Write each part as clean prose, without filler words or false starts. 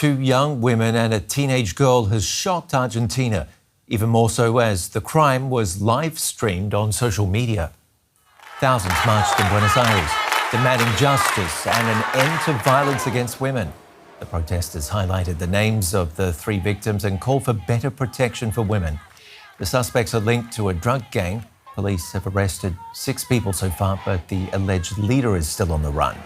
two young women and a teenage girl has shocked Argentina, even more so as the crime was live-streamed on social media. Thousands marched in Buenos Aires, demanding justice and an end to violence against women. The protesters highlighted the names of the three victims and called for better protection for women. The suspects are linked to a drug gang. Police have arrested 6 people so far, but the alleged leader is still on the run.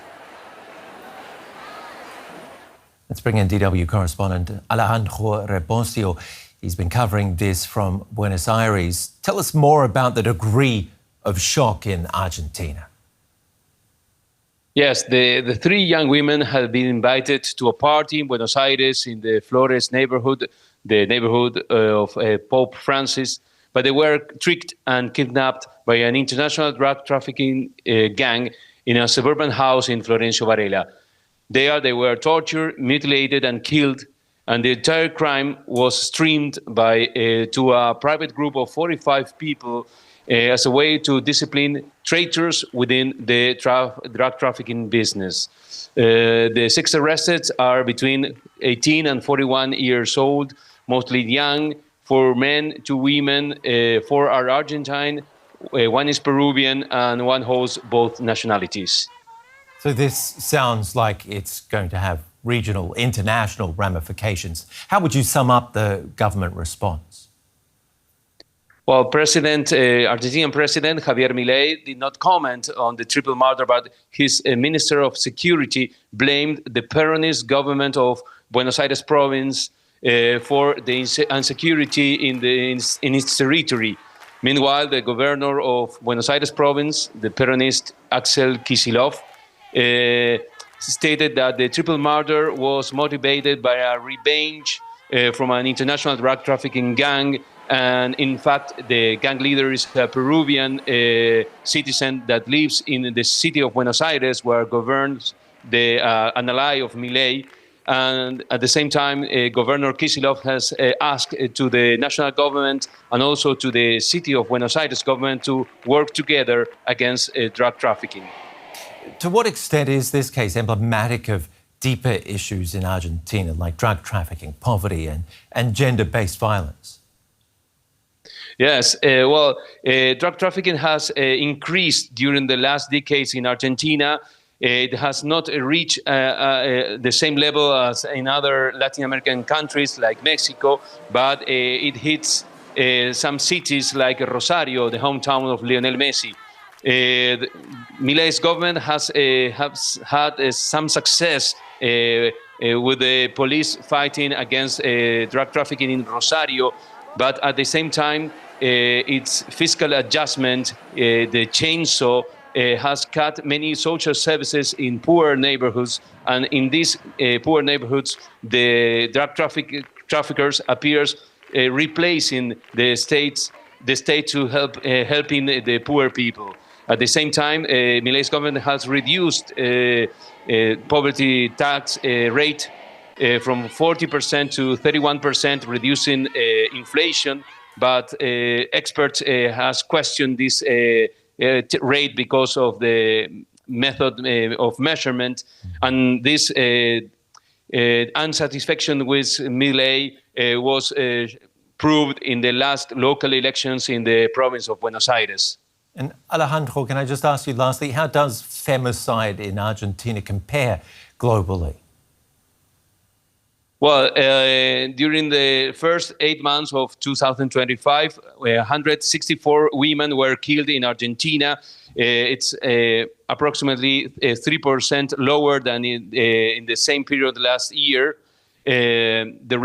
Let's bring in DW correspondent Alejandro Rebossio. He's been covering this from Buenos Aires. Tell us more about the degree of shock in Argentina. Yes, the 3 young women had been invited to a party in Buenos Aires in the Flores neighborhood, the neighborhood of Pope Francis, but they were tricked and kidnapped by an international drug trafficking gang in a suburban house in Florencio Varela. There they were tortured, mutilated and killed, and the entire crime was streamed to a private group of 45 people as a way to discipline traitors within the drug trafficking business. The 6 arrested are between 18 and 41 years old, mostly young, 4 men, 2 women, 4 are Argentine, 1 is Peruvian, and 1 holds both nationalities. So this sounds like it's going to have regional, international ramifications. How would you sum up the government response? Well, Argentinian President Javier Milei did not comment on the triple murder, but his Minister of Security blamed the Peronist government of Buenos Aires province for the insecurity in its territory. Meanwhile, the governor of Buenos Aires province, the Peronist Axel Kicillof, stated that the triple murder was motivated by a revenge from an international drug trafficking gang. And in fact, the gang leader is a Peruvian citizen that lives in the city of Buenos Aires, where governs an ally of Milei. And at the same time, Governor Kicillof has asked to the national government and also to the city of Buenos Aires government to work together against drug trafficking. To what extent is this case emblematic of deeper issues in Argentina, like drug trafficking, poverty, and gender-based violence? Yes, drug trafficking has increased during the last decades in Argentina. It has not reached the same level as in other Latin American countries like Mexico, but it hits some cities like Rosario, the hometown of Lionel Messi. Milei's government has had some success with the police fighting against drug trafficking in Rosario, but at the same time, its fiscal adjustment, the chainsaw, has cut many social services in poor neighborhoods, and in these poor neighborhoods, the drug traffickers appears replacing the state to helping the poor people. At the same time, Milei's government has reduced poverty tax rate from 40% to 31%, reducing inflation. But experts has questioned this rate because of the method of measurement, and this unsatisfaction with Milei was proved in the last local elections in the province of Buenos Aires. And Alejandro, can I just ask you lastly, how does femicide in Argentina compare globally? Well, during the first 8 months of 2025, 164 women were killed in Argentina. It's approximately 3% lower than in the same period last year. The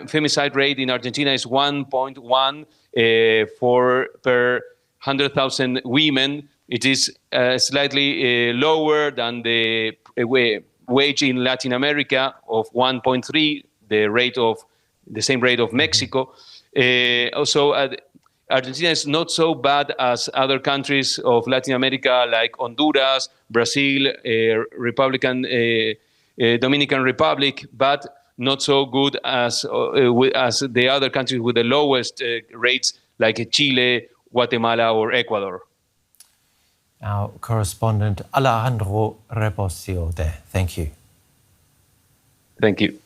femicide rate in Argentina is 1.1 per 100,000 women. It is slightly lower than the wage in Latin America of 1.3, the same rate of Mexico. Also, Argentina is not so bad as other countries of Latin America like Honduras, Brazil, Dominican Republic, but not so good as the other countries with the lowest rates like Chile, Guatemala, or Ecuador. Our correspondent Alejandro Rebossio there. Thank you. Thank you.